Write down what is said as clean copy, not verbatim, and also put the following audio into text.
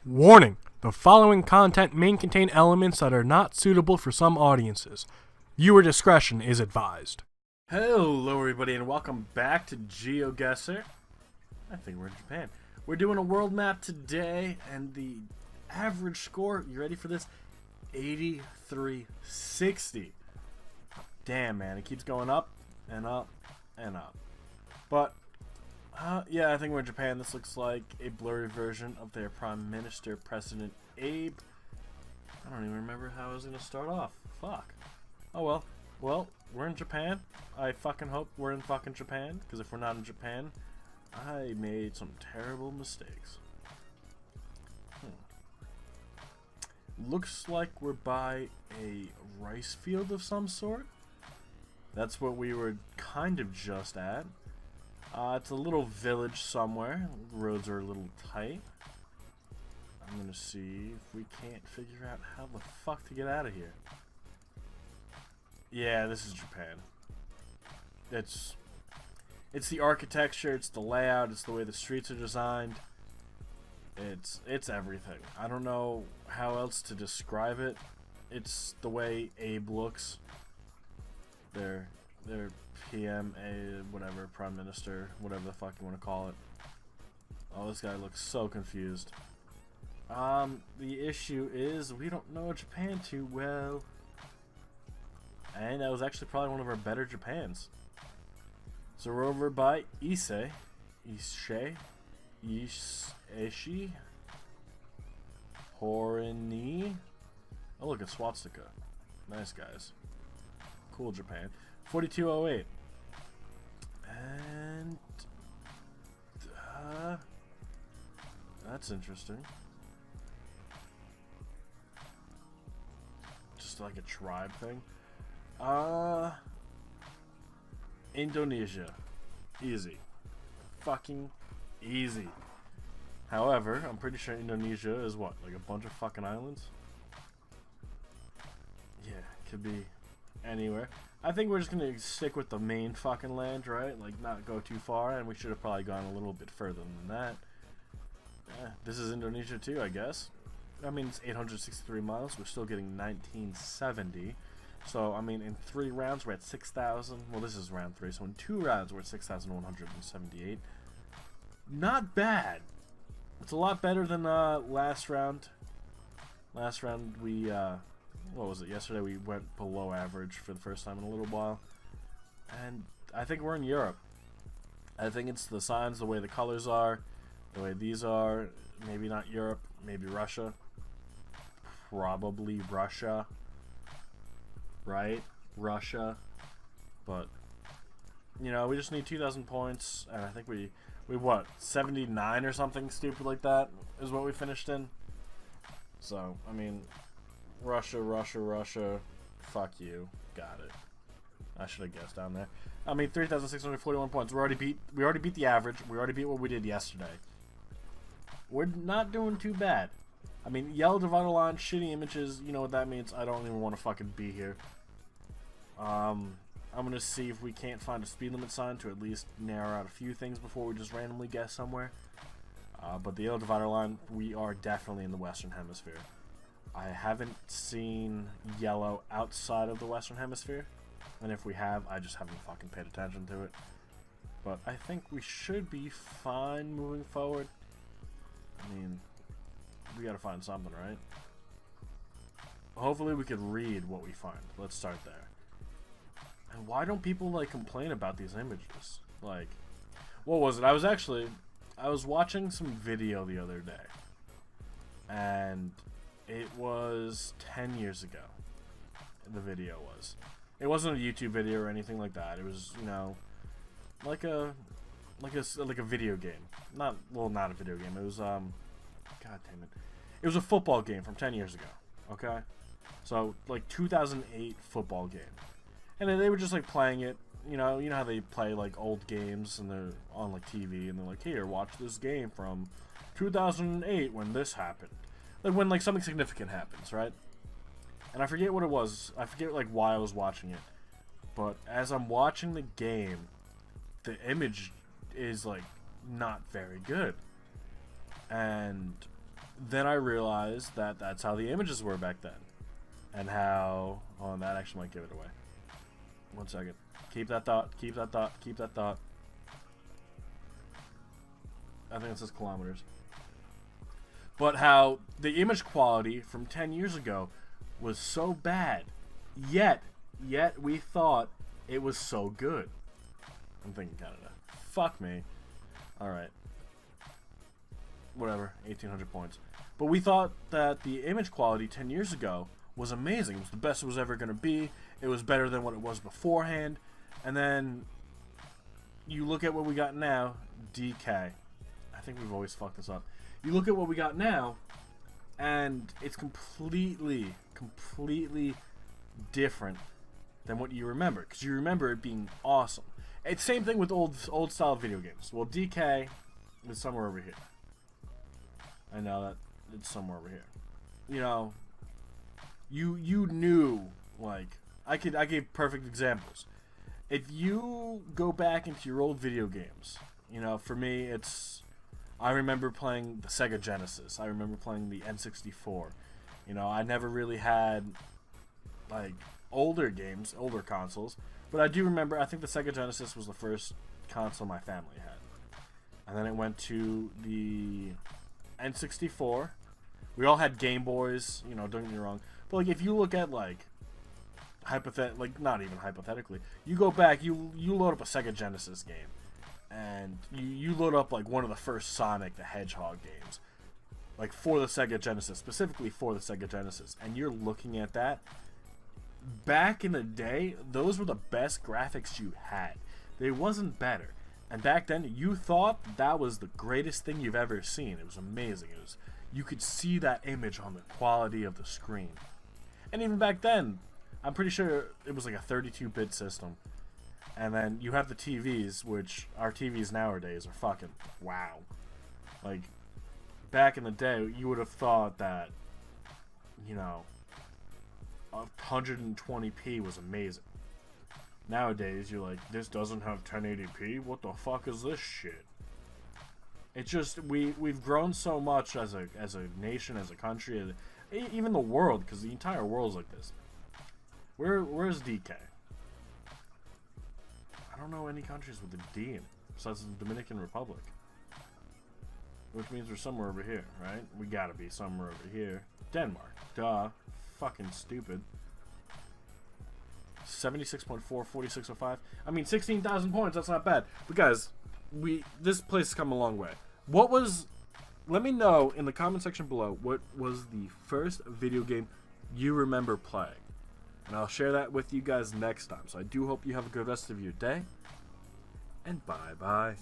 Warning: the following content may contain elements that are not suitable for some audiences. Viewer discretion is advised. Hello everybody and welcome back to Geoguessr. I think we're in Japan. We're doing a world map today and the average score, you ready for this? 8360. Damn man, it keeps going up and up and up. But yeah, I think we're in Japan. This looks like a blurry version of their Prime Minister, President Abe. I don't even remember how I was going to start off. Fuck. Oh well. Well, we're in Japan. I fucking hope we're in fucking Japan, because if we're not in Japan, I made some terrible mistakes. Looks like we're by a rice field of some sort. That's what we were kind of just at. It's a little village somewhere. Roads are a little tight. I'm gonna see if we can't figure out how the fuck to get out of here. Yeah, this is Japan. It's the architecture, it's the layout, it's the way the streets are designed. It's everything. I don't know how else to describe it. It's the way Abe looks. Their PM, whatever, Prime Minister, whatever the fuck you want to call it. Oh, this guy looks so confused. The issue is we don't know Japan too well. And that was actually probably one of our better Japans. So we're over by Eshi, Horini. Oh look, a swastika. Nice guys. Cool Japan. 4208. And that's interesting. Just like a tribe thing. Indonesia. Easy. Fucking easy. However, I'm pretty sure Indonesia is what? Like a bunch of fucking islands? Yeah, could be anywhere. I think we're just gonna stick with the main fucking land, right? Like, not go too far, and we should have probably gone a little bit further than that. This is Indonesia too, I guess. I mean, it's 863 miles. We're still getting 1970. So, I mean, in 3 rounds, we're at 6,000. Well, this is round 3, so in 2 rounds, we're at 6,178. Not bad. It's a lot better than last round. Last round, we, what was it? Yesterday, we went below average for the first time in a little while. And I think we're in Europe. I think it's the signs, the way the colors are, the way these are. Maybe not Europe, maybe Russia. Probably Russia. Right? Russia. But, you know, we just need 2,000 points, and I think we what, 79 or something stupid like that is what we finished in. So, I mean, Russia, fuck you. Got it. I should have guessed down there. I mean, 3,641 points. We already beat the average. We already beat what we did yesterday. We're not doing too bad. I mean, yellow divider line, shitty images, you know what that means. I don't even want to fucking be here. I'm gonna see if we can't find a speed limit sign to at least narrow out a few things before we just randomly guess somewhere. But the yellow divider line, we are definitely in the Western Hemisphere. I haven't seen yellow outside of the Western Hemisphere, and if we have, I just haven't fucking paid attention to it. But I think we should be fine moving forward. I mean, we gotta find something, right? Hopefully we could read what we find. Let's start there. And why don't people, like, complain about these images? Like, what was it? I was watching some video the other day. And it was 10 years ago. The video was. It wasn't a YouTube video or anything like that. It was, you know, like a video game. Not a video game. It was, God damn it. It was a football game from 10 years ago. Okay? So, like, 2008 football game. And then they were just, like, playing it. You know how they play, like, old games and they're on, like, TV and they're like, here, watch this game from 2008 when this happened. Like, when, like, something significant happens, right? And I forget what it was. I forget, like, why I was watching it. But as I'm watching the game, the image is, like, not very good. And then I realized that that's how the images were back then. And how... Oh, that actually might give it away. 1 second. Keep that thought. Keep that thought. Keep that thought. I think it says kilometers. But how the image quality from 10 years ago was so bad. Yet we thought it was so good. I'm thinking Canada. Fuck me. Alright. Whatever. 1,800 points. But we thought that the image quality 10 years ago was amazing. It was the best it was ever going to be. It was better than what it was beforehand. And then you look at what we got now, DK. I think we've always fucked this up. You look at what we got now, and it's completely different than what you remember. Because you remember it being awesome. It's same thing with old style video games. Well, DK is somewhere over here. I know that it's somewhere over here. You know, you knew, like, I gave perfect examples. If you go back into your old video games, you know, for me, I remember playing the Sega Genesis. I remember playing the N64. You know, I never really had, like, older games, older consoles. But I do remember, I think the Sega Genesis was the first console my family had. And then it went to the N64. We all had Game Boys, you know, don't get me wrong. But, like, if you look at, like, not even hypothetically, you go back, you load up a Sega Genesis game. And you load up, like, one of the first Sonic the Hedgehog games. Like, for the Sega Genesis, specifically for the Sega Genesis. And you're looking at that. Back in the day, those were the best graphics you had. They wasn't better. And back then, you thought that was the greatest thing you've ever seen. It was amazing. You could see that image on the quality of the screen. And even back then, I'm pretty sure it was like a 32-bit system. And then you have the TVs, which our TVs nowadays are fucking wow. Like, back in the day, you would have thought that, you know, 120p was amazing. Nowadays, you're like, this doesn't have 1080p? What the fuck is this shit? It's just, we've grown so much as a nation, as a country, even the world, because the entire world's like this. Where's DK? I don't know any countries with a D in it, besides the Dominican Republic. Which means we're somewhere over here, right? We gotta be somewhere over here. Denmark. Duh. Fucking stupid. 76.4, 46.05. I mean, 16,000 points, that's not bad. But guys, this place has come a long way. Let me know in the comment section below, what was the first video game you remember playing? And I'll share that with you guys next time. So I do hope you have a good rest of your day. And bye-bye.